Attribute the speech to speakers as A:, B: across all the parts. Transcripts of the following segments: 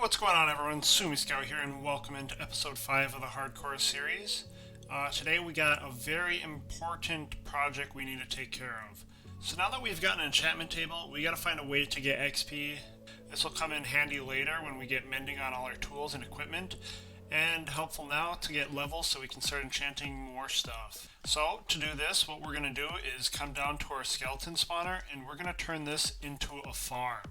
A: What's going on, everyone? Soumiscout here, and welcome into episode 5 of the Hardcore series. Today we got a very important project we need to take care of. So now that we've got an enchantment table, we gotta find a way to get XP. This will come in handy later when we get mending on all our tools and equipment, and helpful now to get levels so we can start enchanting more stuff. So to do this, what we're gonna do is come down to our skeleton spawner, and we're gonna turn this into a farm.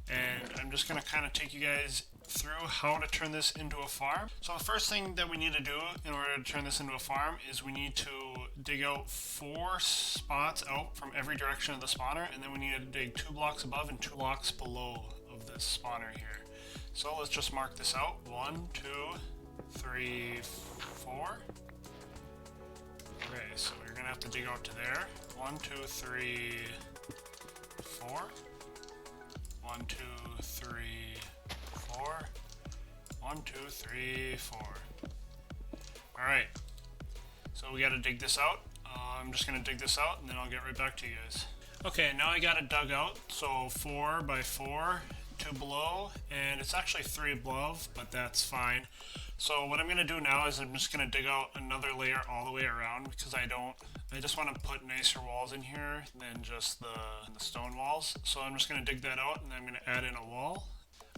A: And I'm just going to kind of take you guys through how to turn this into a farm. So the first thing that we need to do in order to turn this into a farm is we need to dig out 4 spots out from every direction of the spawner, and then we need to dig 2 blocks above and 2 blocks below of this spawner here. So let's just mark this out. 1, 2, 3, 4. Okay, so you're going to have to dig out to there. 1, 2, 3, 4. 1, 2, 3, 4. 1, 2, 3, 4. Alright. So we gotta dig this out. I'm just gonna dig this out and then I'll get right back to you guys. Okay, now I got it dug out. So 4 by 4, 2 below, and it's actually 3 above, but that's fine. So what I'm gonna do now is I'm just gonna dig out another layer all the way around because I just want to put nicer walls in here than just the stone walls. So I'm just going to dig that out and I'm going to add in a wall.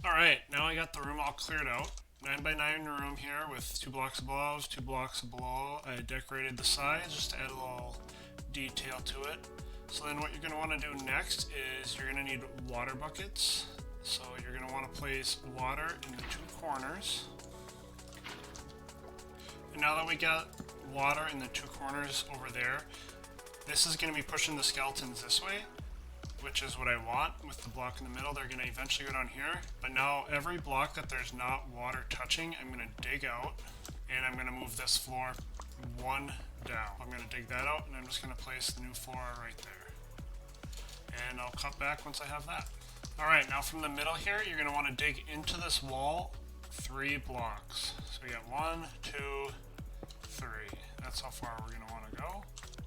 A: Alright, now I got the room all cleared out. 9 by 9 room here with 2 blocks above, 2 blocks below. I decorated the sides just to add a little detail to it. So then what you're going to want to do next is you're going to need water buckets. So you're going to want to place water in the 2 corners. And now that we got water in the 2 corners over there, this is going to be pushing the skeletons this way, which is what I want. With the block in the middle, they're going to eventually go down here. But now every block that there's not water touching, I'm going to dig out, and I'm going to move this floor 1 down. I'm going to dig that out, and I'm just going to place the new floor right there. And I'll cut back once I have that. Alright, now from the middle here, you're going to want to dig into this wall 3 blocks. So we got 1, 2, 3. That's how far we're going to want to go.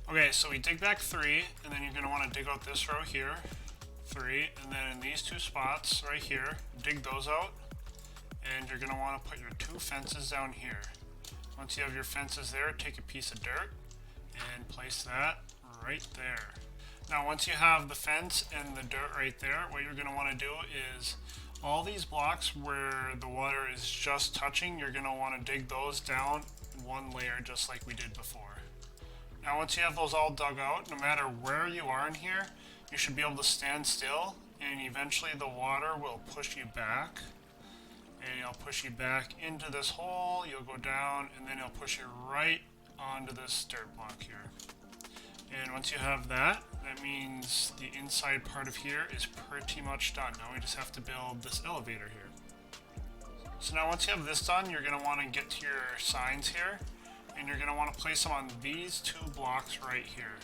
A: Okay, so we dig back 3, and then you're going to want to dig out this row here, 3, and then in these 2 spots right here, dig those out, and you're going to want to put your 2 fences down here. Once you have your fences there, take a piece of dirt and place that right there. Now once you have the fence and the dirt right there, what you're going to want to do is all these blocks where the water is just touching, you're going to want to dig those down 1 layer just like we did before. Now once you have those all dug out, no matter where you are in here, you should be able to stand still, and eventually the water will push you back, and it'll push you back into this hole, you'll go down, and then it'll push you right onto this dirt block here. And once you have that, that means the inside part of here is pretty much done. Now we just have to build this elevator here. So now once you have this done, you're going to want to get to your signs here, and you're going to want to place them on these 2 blocks right here.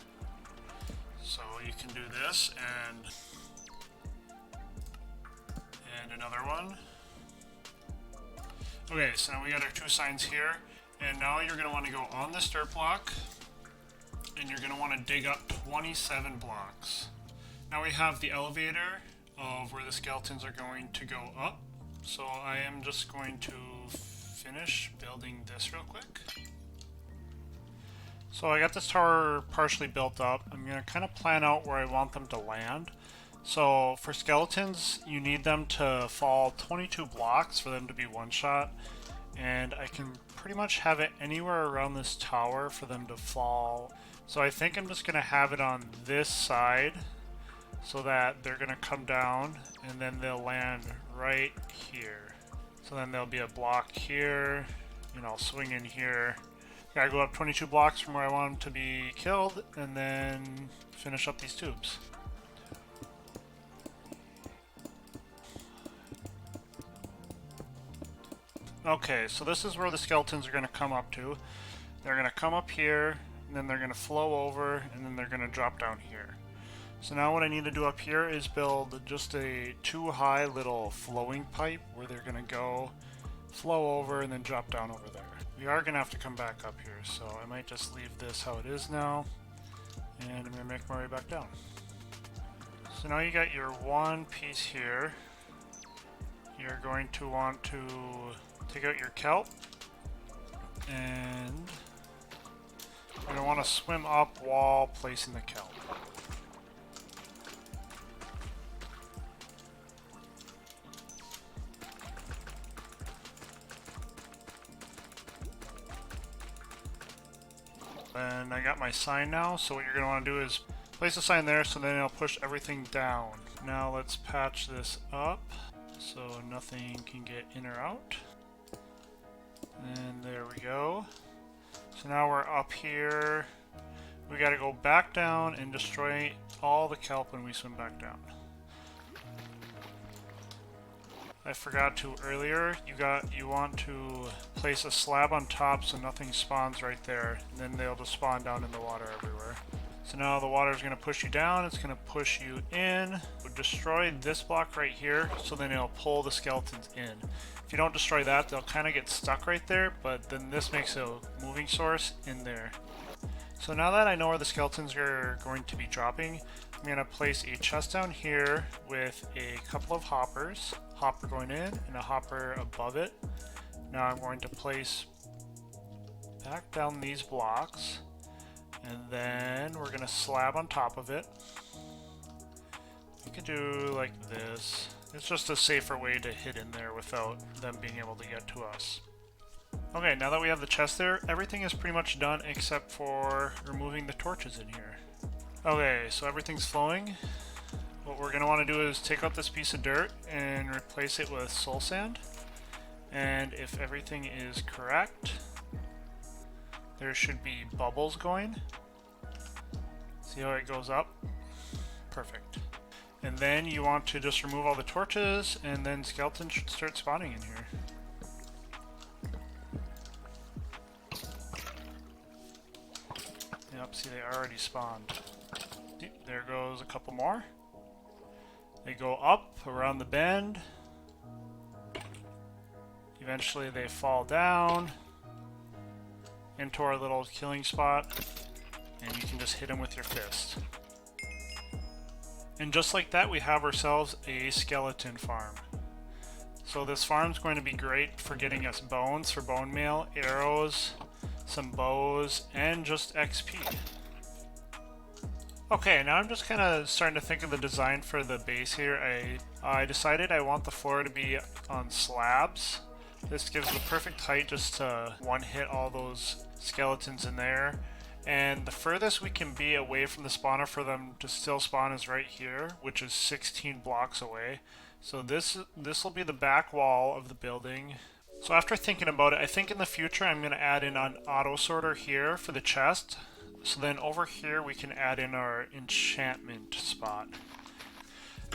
A: So you can do this and another one. Okay, so now we got our 2 signs here, and now you're going to want to go on this dirt block, and you're going to want to dig up 27 blocks. Now we have the elevator of where the skeletons are going to go up. So I am just going to finish building this real quick. So I got this tower partially built up. I'm going to kind of plan out where I want them to land. So for skeletons, you need them to fall 22 blocks for them to be one-shot. And I can pretty much have it anywhere around this tower for them to fall. So I think I'm just going to have it on this side so that they're going to come down and then they'll land right here. So then there'll be a block here, and I'll swing in here. Gotta go up 22 blocks from where I want them to be killed, and then finish up these tubes. Okay, so this is where the skeletons are going to come up to. They're going to come up here, and then they're going to flow over, and then they're going to drop down here. So now what I need to do up here is build just a 2-high little flowing pipe where they're going to go, flow over, and then drop down over there. We are going to have to come back up here, so I might just leave this how it is now, and I'm going to make my way back down. So now you got your 1 piece here, you're going to want to take out your kelp, and you're going to want to swim up while placing the kelp. And I got my sign now, so what you're going to want to do is place a sign there so then it'll push everything down. Now let's patch this up so nothing can get in or out. And there we go. So now we're up here. We got to go back down and destroy all the kelp when we swim back down. I forgot to earlier, you want to place a slab on top so nothing spawns right there, and then they'll just spawn down in the water everywhere. So now the water is going to push you down, it's going to push you in. We'll destroy this block right here, so then it'll pull the skeletons in. If you don't destroy that, they'll kind of get stuck right there, but then this makes a moving source in there. So now that I know where the skeletons are going to be dropping, I'm going to place a chest down here with a couple of hoppers. Hopper going in and a hopper above it. Now I'm going to place back down these blocks, and then we're going to slab on top of it. You can do like this. It's just a safer way to hit in there without them being able to get to us. Okay, now that we have the chest there, everything is pretty much done except for removing the torches in here. Okay, so everything's flowing. What we're going to want to do is take out this piece of dirt and replace it with soul sand. And if everything is correct, there should be bubbles going. See how it goes up? Perfect. And then you want to just remove all the torches, and then skeletons should start spawning in here. Yep, see they already spawned. There goes a couple more. They go up around the bend. Eventually they fall down into our little killing spot, and you can just hit them with your fist. And just like that, we have ourselves a skeleton farm. So this farm's going to be great for getting us bones for bone meal, arrows, some bows, and just XP. Okay, now I'm just kind of starting to think of the design for the base here. I decided I want the floor to be on slabs. This gives the perfect height just to one-hit all those skeletons in there. And the furthest we can be away from the spawner for them to still spawn is right here, which is 16 blocks away. So this will be the back wall of the building. So after thinking about it, I think in the future I'm going to add in an auto sorter here for the chest. So then over here we can add in our enchantment spot.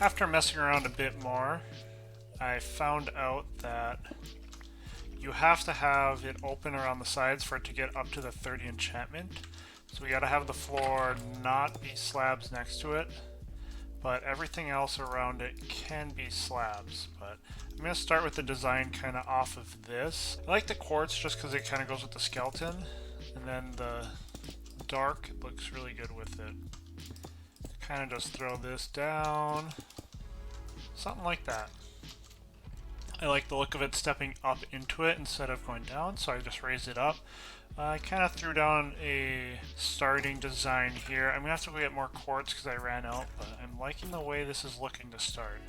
A: After messing around a bit more, I found out that you have to have it open around the sides for it to get up to the 30 enchantment. So we gotta have the floor not be slabs next to it, but everything else around it can be slabs. But I'm gonna start with the design kind of off of this. I like the quartz just because it kind of goes with the skeleton, and then the dark looks really good with it. Kind of just throw this down, something like that. I like the look of it stepping up into it instead of going down, so I just raised it up. I kind of threw down a starting design here. I'm gonna have to go get more quartz because I ran out, but I'm liking the way this is looking to start.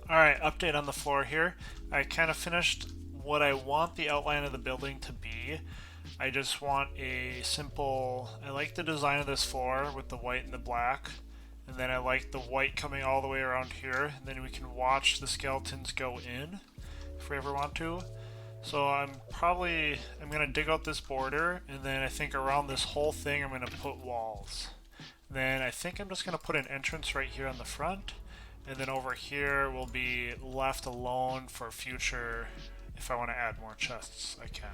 A: Alright, update on the floor here. I kind of finished what I want the outline of the building to be. I just want a simple... I like the design of this floor with the white and the black. And then I like the white coming all the way around here. And then we can watch the skeletons go in if we ever want to. So I'm gonna dig out this border, and then I think around this whole thing I'm gonna put walls. Then I think I'm just gonna put an entrance right here on the front, and then over here will be left alone for future, if I want to add more chests, I can.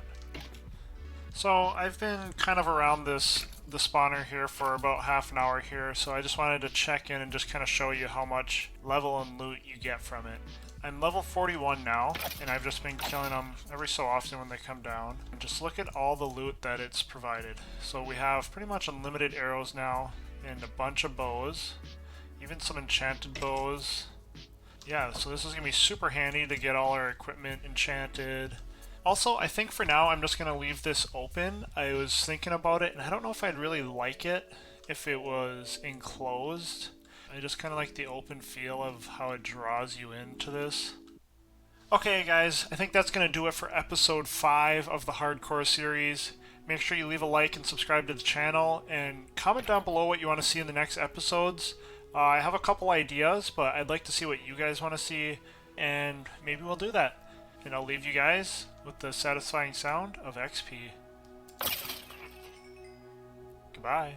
A: So I've been kind of around the spawner here for about half an hour here, so I just wanted to check in and just kind of show you how much level and loot you get from it. I'm level 41 now, and I've just been killing them every so often when they come down. And just look at all the loot that it's provided. So we have pretty much unlimited arrows now, and a bunch of bows, even some enchanted bows. Yeah, so this is going to be super handy to get all our equipment enchanted. Also, I think for now I'm just going to leave this open. I was thinking about it, and I don't know if I'd really like it if it was enclosed. I just kind of like the open feel of how it draws you into this. Okay guys, I think that's going to do it for episode 5 of the Hardcore series. Make sure you leave a like and subscribe to the channel, and comment down below what you want to see in the next episodes. I have a couple ideas, but I'd like to see what you guys want to see, and maybe we'll do that. And I'll leave you guys with the satisfying sound of XP. Goodbye.